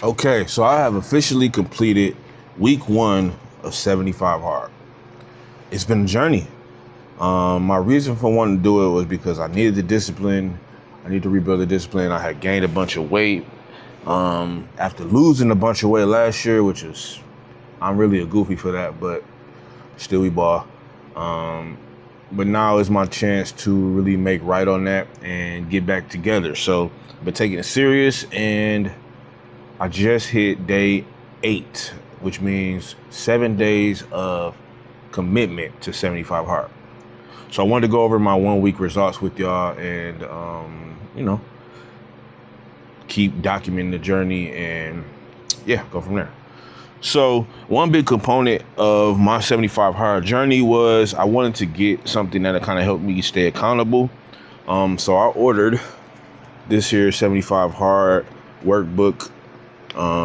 Okay, so I have officially completed week 1 of 75 hard. It's been a journey. My reason for wanting to do it was because I needed the discipline. I need to rebuild the discipline. I had gained a bunch of weight after losing a bunch of weight last year, I'm really a goofy for that, but still we ball. But now is my chance to really make right on that and get back together. So I've been taking it serious, and I just hit day 8, which means 7 days of commitment to 75 hard. So I wanted to go over my 1 week results with y'all and, keep documenting the journey and go from there. So one big component of my 75 hard journey was I wanted to get something that'll kind of help me stay accountable. So I ordered this here 75 hard workbook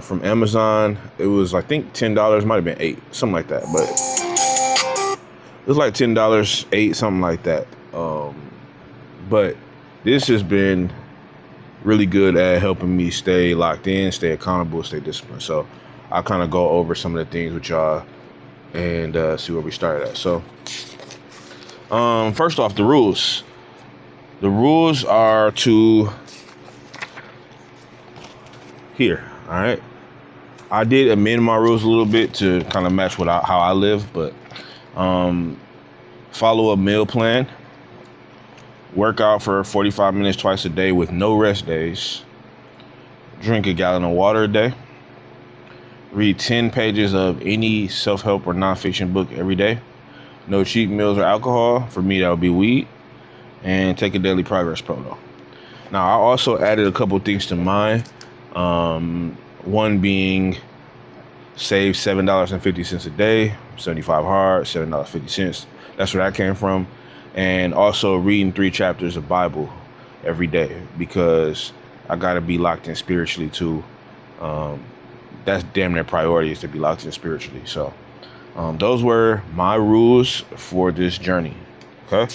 from Amazon. It was, I think, $10, might have been $8, something like that, but it was like $10, $8, something like that. But this has been really good at helping me stay locked in, stay accountable, stay disciplined. So I'll kind of go over some of the things with y'all and see where we started at. So first off, the rules. The rules are to here, all right? I did amend my rules a little bit to kind of match how I live, but follow a meal plan. Work out for 45 minutes twice a day with no rest days. Drink a gallon of water a day. Read 10 pages of any self-help or nonfiction book every day. No cheap meals or alcohol. For me, that would be weed. And take a daily progress photo. Now, I also added a couple things to mine. One being save $7.50 a day, 75 hard, $7.50. That's where that came from. And also reading 3 chapters of Bible every day, because I got to be locked in spiritually too. That's damn near priority, is to be locked in spiritually. So those were my rules for this journey. Okay.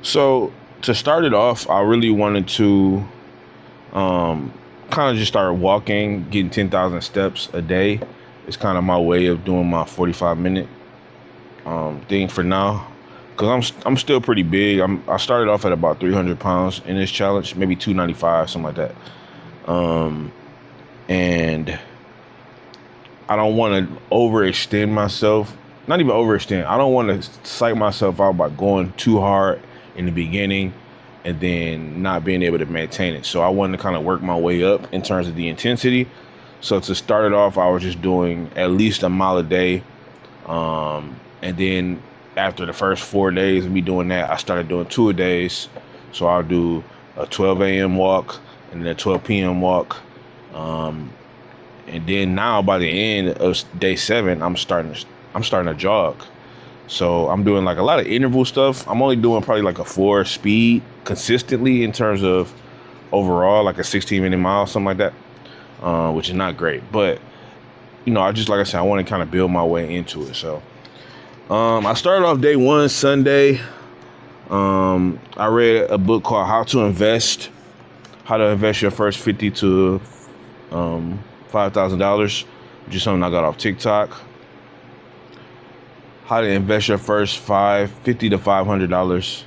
So to start it off, I really wanted to kind of just start walking, getting 10,000 steps a day. It's kind of my way of doing my 45-minute thing for now, because I'm still pretty big. I started off at about 300 pounds in this challenge, maybe 295, something like that. And I don't want to overextend myself. Not even overextend. I don't want to psych myself out by going too hard in the beginning and then not being able to maintain it. So I wanted to kind of work my way up in terms of the intensity. So to start it off, I was just doing at least a mile a day. And then after the first 4 days of me doing that, I started doing 2 a days. So I'll do a 12 a.m. walk and then a 12 p.m. walk. And then now by the end of day 7, I'm starting to jog. So I'm doing like a lot of interval stuff. I'm only doing probably like a 4 speed consistently in terms of overall, like a 16-minute mile, something like that, which is not great. But, like I said, I want to kind of build my way into it. So I started off day 1, Sunday. I read a book called How to Invest Your First $50,000 to $5,000, which is something I got off TikTok. How to invest your first $50,000 to $500.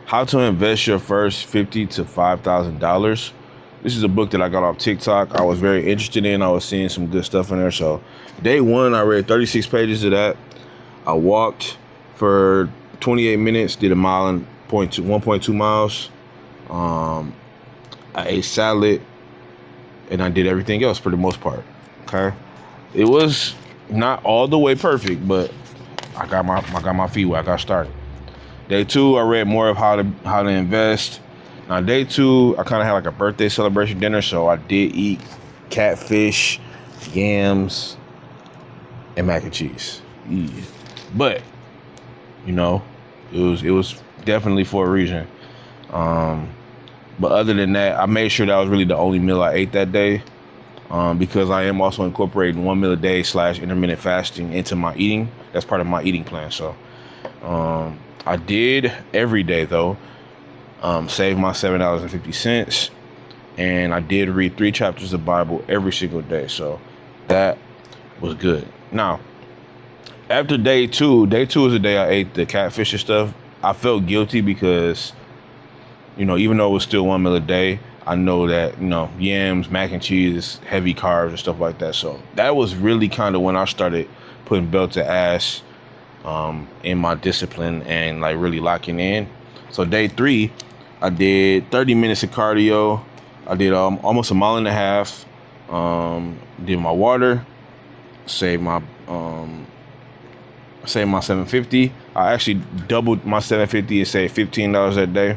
How to invest your first $50,000 to $5,000. This is a book that I got off TikTok. I was very interested in. I was seeing some good stuff in there. So day 1, I read 36 pages of that. I walked for 28 minutes, did a mile and 1.2 miles. I ate salad, and I did everything else for the most part. Okay. It was not all the way perfect, but I got my feet wet. I got started. Day 2, I read more of how to invest. Now day 2, I kind of had like a birthday celebration dinner, so I did eat catfish, yams, and mac and cheese. Yeah. But it was definitely for a reason. But other than that, I made sure that was really the only meal I ate that day. Because I am also incorporating 1 meal a day / intermittent fasting into my eating. That's part of my eating plan. So I did every day though. Save my $7.50, and I did read 3 chapters of the Bible every single day. So that was good. Now, after day two is the day I ate the catfish and stuff. I felt guilty because, even though it was still 1 meal a day, I know that, yams, mac and cheese, heavy carbs and stuff like that. So that was really kind of when I started putting belt to ass in my discipline and like really locking in. So day 3, I did 30 minutes of cardio. I did almost a mile and a half. Did my water, saved my 750. I actually doubled my 750 and saved $15 that day.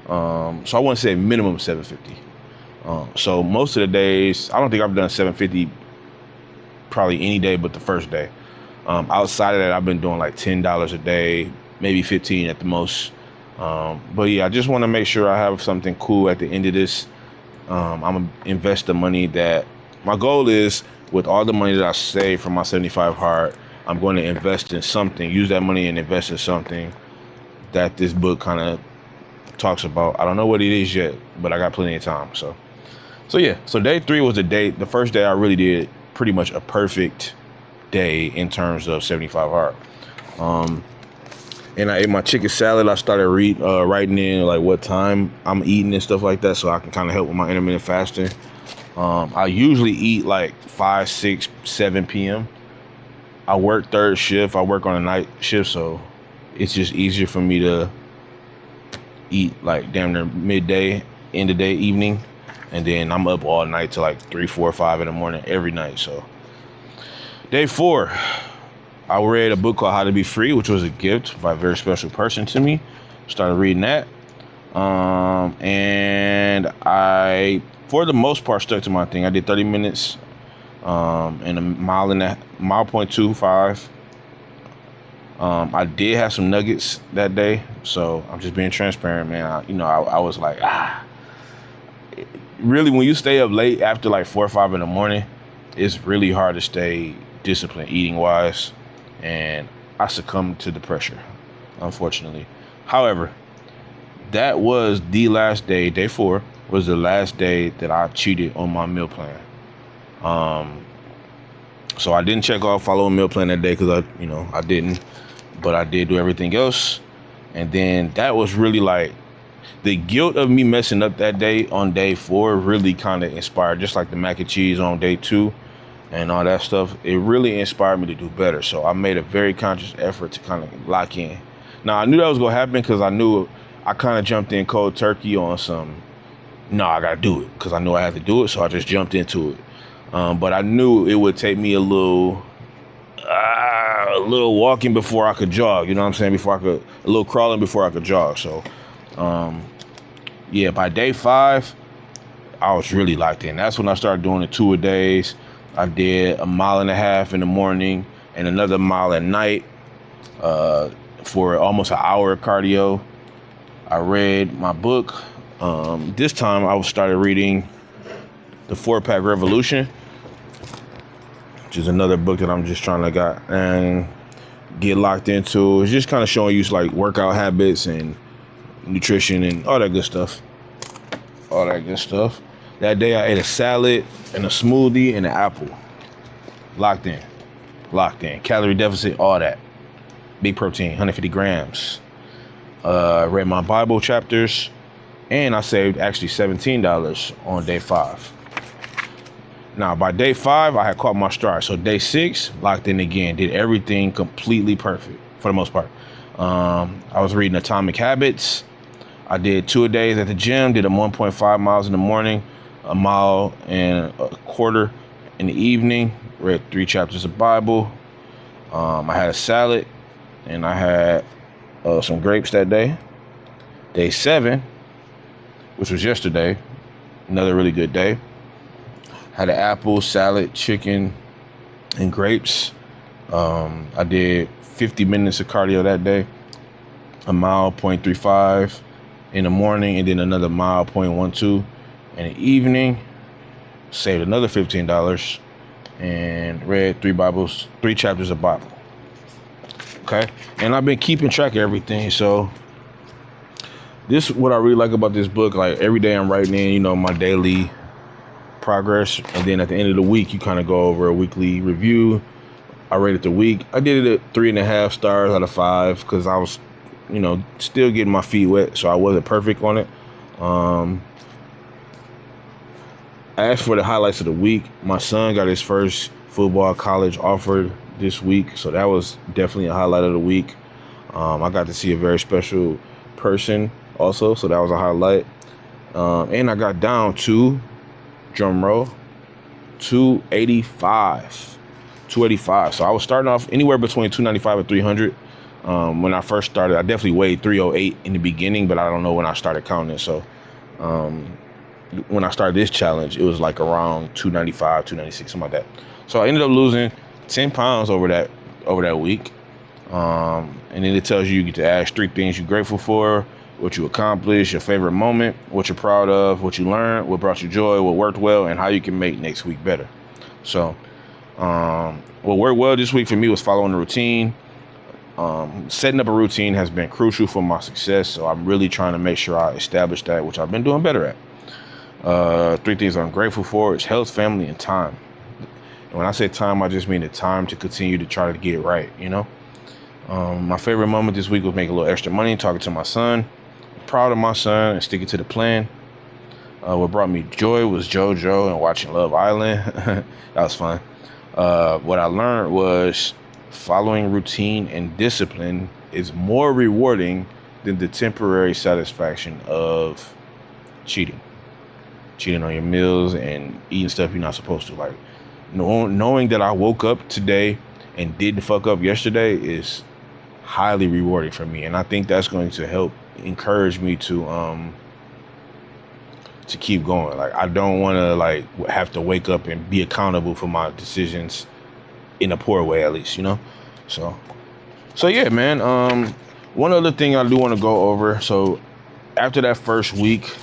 So I want to say minimum 750. So most of the days, I don't think I've done 750 probably any day but the first day. Outside of that, I've been doing like $10 a day, maybe 15 at the most. But yeah, I just want to make sure I have something cool at the end of this. I'm gonna invest the money that my goal is, with all the money that I save from my 75 hard, I'm going to invest in something, use that money and invest in something that this book kind of talks about. I don't know what it is yet, but I got plenty of time. So yeah, so day 3 was the first day I really did pretty much a perfect day in terms of 75 hard. And I ate my chicken salad. I started writing in like what time I'm eating and stuff like that, so I can kind of help with my intermittent fasting. I usually eat like 5, 6, 7 p.m. I work third shift. I work on a night shift, so it's just easier for me to eat like damn near midday, end of day, evening, and then I'm up all night till like 3, 4, 5 in the morning every night. So day 4, I read a book called How to Be Free, which was a gift by a very special person to me. Started reading that. And I, for the most part, stuck to my thing. I did 30 minutes and a mile and a mile 0.25. I did have some nuggets that day, so I'm just being transparent, man. I was like, really, when you stay up late after like 4 or 5 in the morning, it's really hard to stay disciplined eating wise. And I succumbed to the pressure, unfortunately. However, that was the last day. Day 4 was the last day that I cheated on my meal plan. So I didn't check off follow a meal plan that day because I didn't, but I did do everything else. And then that was really like the guilt of me messing up that day on day 4 really kind of inspired, just like the mac and cheese on day 2. And all that stuff, it really inspired me to do better. So I made a very conscious effort to kind of lock in. Now, I knew that was going to happen because I kind of jumped in cold turkey on I got to do it because I knew I had to do it. So I just jumped into it. But I knew it would take me a little walking before I could jog. You know what I'm saying? A little crawling before I could jog. So, yeah, by day 5, I was really locked in. That's when I started doing the 2-a-days. I did a mile and a half in the morning and another mile at night for almost an hour of cardio. I read my book. This time I started reading The 4-Pack Revolution, which is another book that I'm just trying to get locked into. It's just kind of showing you like workout habits and nutrition and all that good stuff. That day I ate a salad and a smoothie and an apple. Locked in. Calorie deficit, all that. Big protein, 150 grams. Read my Bible chapters, and I saved actually $17 on day 5. Now, by day 5, I had caught my stride. So day 6, locked in again. Did everything completely perfect for the most part. I was reading Atomic Habits. I did 2-a-days at the gym. Did a 1.5 miles in the morning, a mile and a quarter in the evening. Read 3 chapters of Bible. I had a salad, and I had some grapes that day. Day 7, which was yesterday, another really good day. Had an apple, salad, chicken, and grapes. I did 50 minutes of cardio that day, a mile 0.35 in the morning, and then another mile 0.12 in the evening. Saved another $15 and read 3 chapters of Bible. Okay. And I've been keeping track of everything. So this what I really like about this book. Like every day I'm writing in, my daily progress. And then at the end of the week, you kind of go over a weekly review. I rated the week. I did it at 3.5 stars out of 5 because I was, still getting my feet wet. So I wasn't perfect on it. I asked for the highlights of the week. My son got his first football college offer this week, so that was definitely a highlight of the week. I got to see a very special person also, so that was a highlight. And I got down to, drum roll, 285. 285. So I was starting off anywhere between 295 and 300. When I first started, I definitely weighed 308 in the beginning, but I don't know when I started counting. So when I started this challenge, it was like around 295, 296, something like that. So I ended up losing 10 pounds over that week. And then it tells you get to ask 3 things you're grateful for, what you accomplished, your favorite moment, what you're proud of, what you learned, what brought you joy, what worked well, and how you can make next week better. So what worked well this week for me was following the routine. Setting up a routine has been crucial for my success, so I'm really trying to make sure I establish that, which I've been doing better at. 3 things I'm grateful for is health, family, and time. And when I say time, I just mean the time to continue to try to get it right, My favorite moment this week was making a little extra money, talking to my son. I'm proud of my son and sticking to the plan. What brought me joy was JoJo and watching Love Island. That was fun. What I learned was following routine and discipline is more rewarding than the temporary satisfaction of cheating on your meals and eating stuff you're not supposed to. Like knowing that I woke up today and didn't fuck up yesterday is highly rewarding for me, and I think that's going to help encourage me to keep going. Like I don't want to have to wake up and be accountable for my decisions in a poor way, at least, So yeah, man. One other thing I do want to go over. So after that first week,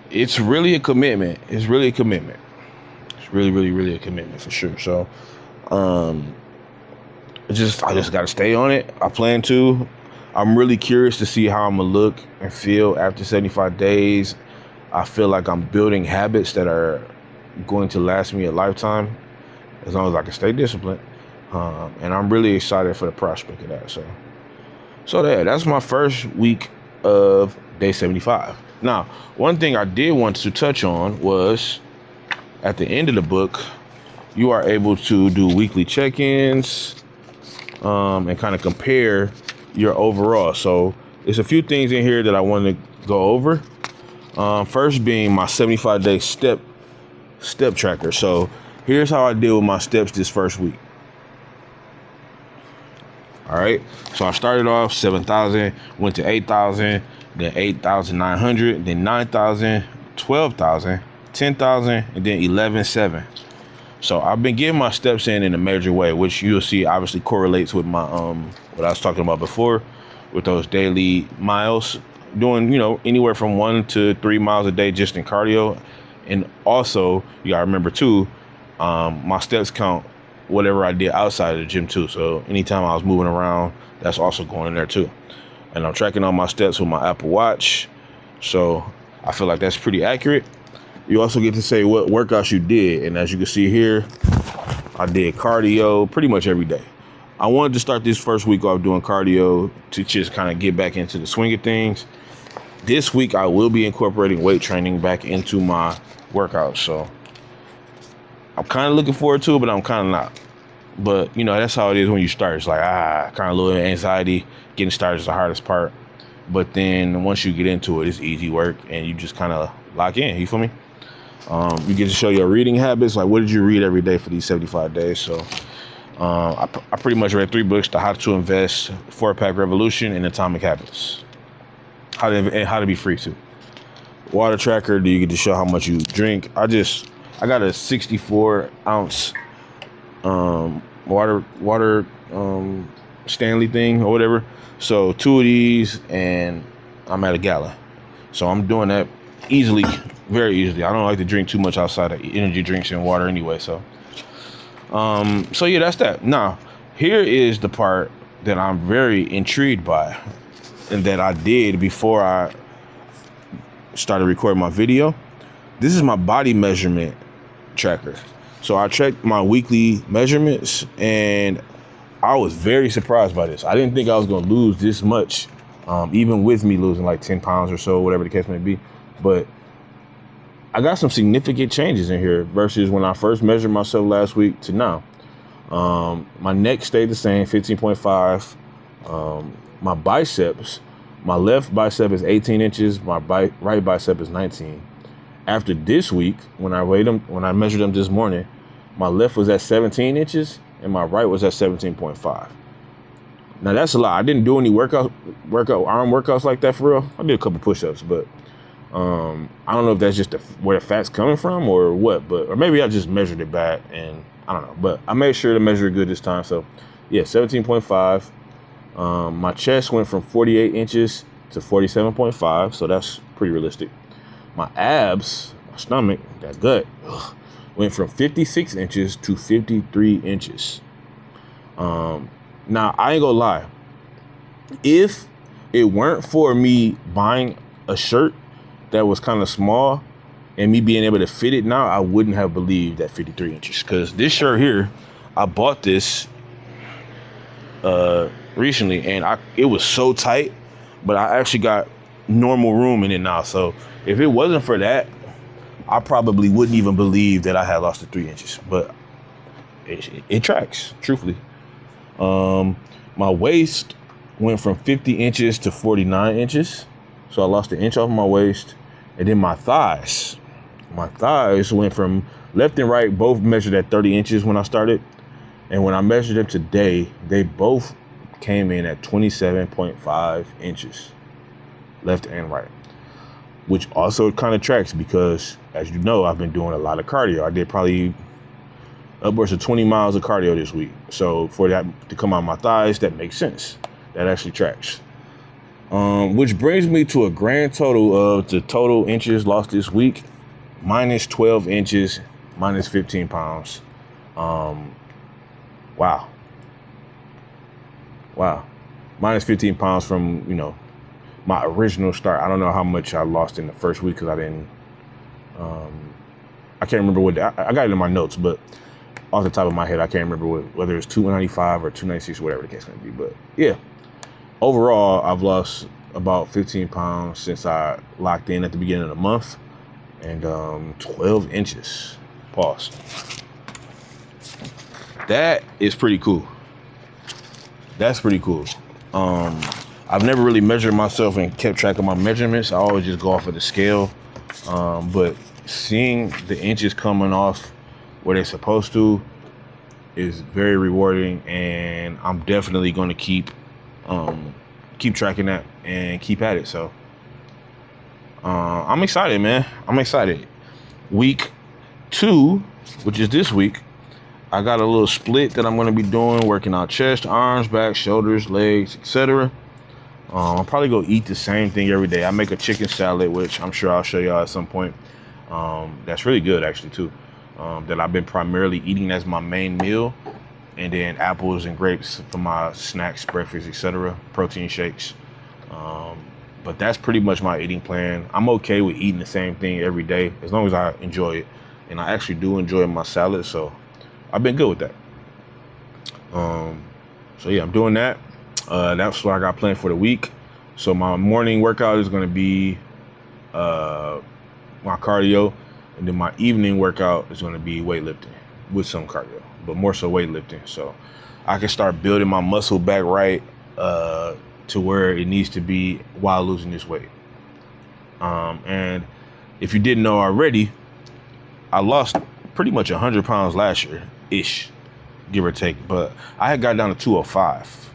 it's really a commitment. It's really, really a commitment for sure. So, I just got to stay on it. I plan to. I'm really curious to see how I'm gonna look and feel after 75 days. I feel like I'm building habits that are going to last me a lifetime, as long as I can stay disciplined. And I'm really excited for the prospect of that. So that's my first week of day 75. Now, one thing I did want to touch on was at the end of the book, you are able to do weekly check-ins and kind of compare your overall. So there's a few things in here that I want to go over. First being my 75-day step tracker. So here's how I deal with my steps this first week. All right. So I started off 7,000, went to 8,000, then 8,900, then 9,000, 12,000, 10,000, and then 11,700. So I've been getting my steps in a major way, which you'll see obviously correlates with my what I was talking about before, with those daily miles, doing anywhere from 1 to 3 miles a day just in cardio. And also you gotta remember too, my steps count whatever I did outside of the gym too. So anytime I was moving around, that's also going in there too. And I'm tracking all my steps with my Apple Watch. So I feel like that's pretty accurate. You also get to say what workouts you did. And as you can see here, I did cardio pretty much every day. I wanted to start this first week off doing cardio to just kind of get back into the swing of things. This week, I will be incorporating weight training back into my workouts. So I'm kind of looking forward to it, but I'm kind of not. But, that's how it is when you start. It's like, kind of a little anxiety. Getting started is the hardest part. But then once you get into it, it's easy work, and you just kind of lock in. You feel me? You get to show your reading habits. Like, what did you read every day for these 75 days? So I pretty much read 3 books: The How to Invest, 4-Pack Revolution, and Atomic Habits. How to be free too. Water tracker. Do you get to show how much you drink? I got a 64 ounce water Stanley thing or whatever. So 2 of these and I'm at a gallon. So I'm doing that easily, very easily. I don't like to drink too much outside of energy drinks and water anyway. So yeah, that's that. Now, here is the part that I'm very intrigued by and that I did before I started recording my video. This is my body measurement tracker. So I checked my weekly measurements and I was very surprised by this. I didn't think I was going to lose this much, even with me losing like 10 pounds or so, whatever the case may be. But I got some significant changes in here versus when I first measured myself last week to now. My neck stayed the same, 15.5. My biceps, my left bicep is 18 inches. My right bicep is 19. After this week, when I measured them this morning, my left was at 17 inches and my right was at 17.5. Now that's a lot. I didn't do any arm workouts like that for real. I did a couple push-ups, but I don't know if that's just where the fat's coming from or what, or maybe I just measured it bad and I don't know. But I made sure to measure it good this time. So yeah, 17.5. My chest went from 48 inches to 47.5, so that's pretty realistic. My abs, my stomach, that gut, went from 56 inches to 53 inches. Now, I ain't gonna lie. If it weren't for me buying a shirt that was kind of small and me being able to fit it now, I wouldn't have believed that 53 inches. Because this shirt here, I bought this recently and it was so tight, but I actually got normal room in it now. So if it wasn't for that, I probably wouldn't even believe that I had lost the 3 inches, but it tracks, truthfully. My waist went from 50 inches to 49 inches. So I lost an inch off my waist. And then my thighs went from left and right, both measured at 30 inches when I started. And when I measured them today, they both came in at 27.5 inches, left and right. Which also kind of tracks because, as you know, I've been doing a lot of cardio. I did probably upwards of 20 miles of cardio this week. So for that to come out my thighs, that makes sense. That actually tracks. Which brings me to a grand total of the total inches lost this week, minus 12 inches, minus 15 pounds. Wow. Minus 15 pounds from, my original start. I don't know how much I lost in the first week because I didn't, I can't remember I got it in my notes, but off the top of my head, I can't remember whether it's 295 or 296, whatever the case may be. But yeah, overall, I've lost about 15 pounds since I locked in at the beginning of the month and 12 inches. Pause. That is pretty cool. That's pretty cool. I've never really measured myself and kept track of my measurements. I always just go off of the scale. But seeing the inches coming off where they're supposed to is very rewarding, and I'm definitely going to keep tracking that and keep at it. So I'm excited, man. I'm excited. Week 2, which is this week, I got a little split that I'm going to be doing, working out chest, arms, back, shoulders, legs, etc. I'll probably go eat the same thing every day. I make a chicken salad, which I'm sure I'll show y'all at some point. That's really good, actually, too. That I've been primarily eating as my main meal. And then apples and grapes for my snacks, breakfast, etc. Protein shakes. But that's pretty much my eating plan. I'm okay with eating the same thing every day as long as I enjoy it. And I actually do enjoy my salad, so I've been good with that. So yeah, I'm doing that. That's what I got planned for the week. So my morning workout is going to be my cardio, and then my evening workout is going to be weightlifting with some cardio, but more so weightlifting. So I can start building my muscle back right to where it needs to be while losing this weight. And if you didn't know already, I lost pretty much 100 pounds last year-ish, give or take. But I had got down to 205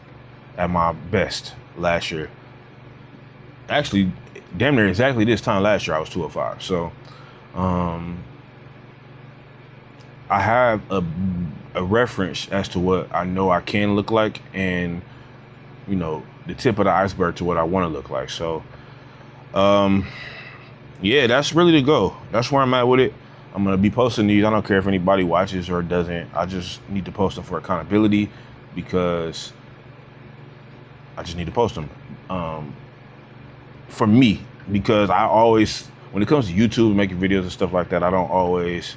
at my best last year. Actually, damn near exactly this time last year, I was 205. So I have a reference as to what I know I can look like, and the tip of the iceberg to what I want to look like. So yeah, that's really the goal. That's where I'm at with it. I'm going to be posting these. I don't care if anybody watches or doesn't. I just need to post them for accountability, because I just need to post them. For me, because I always, when it comes to YouTube, making videos and stuff like that, I don't always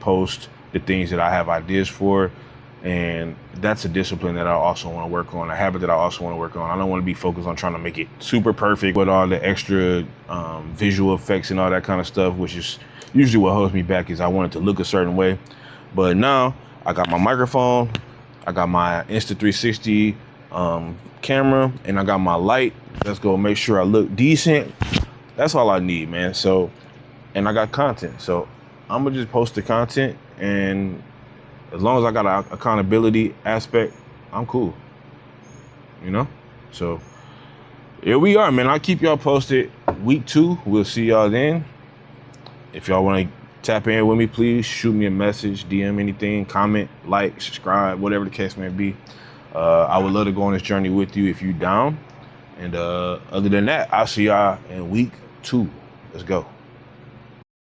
post the things that I have ideas for. And that's a discipline that I also want to work on, a habit that I also want to work on. I don't want to be focused on trying to make it super perfect with all the extra visual effects and all that kind of stuff, which is usually what holds me back, is I want it to look a certain way. But now I got my microphone, I got my Insta360 camera, and I got my light. Let's go make sure I look decent. That's all I need, man. So, and I got content. So I'm gonna just post the content, and as long as I got an accountability aspect, I'm cool, you know? So here we are, man. I'll keep y'all posted. Week 2, we'll see y'all then. If y'all want to tap in with me, please shoot me a message, DM anything, comment, like, subscribe, whatever the case may be. I would love to go on this journey with you if you down. And other than that, I'll see y'all in week 2. Let's go.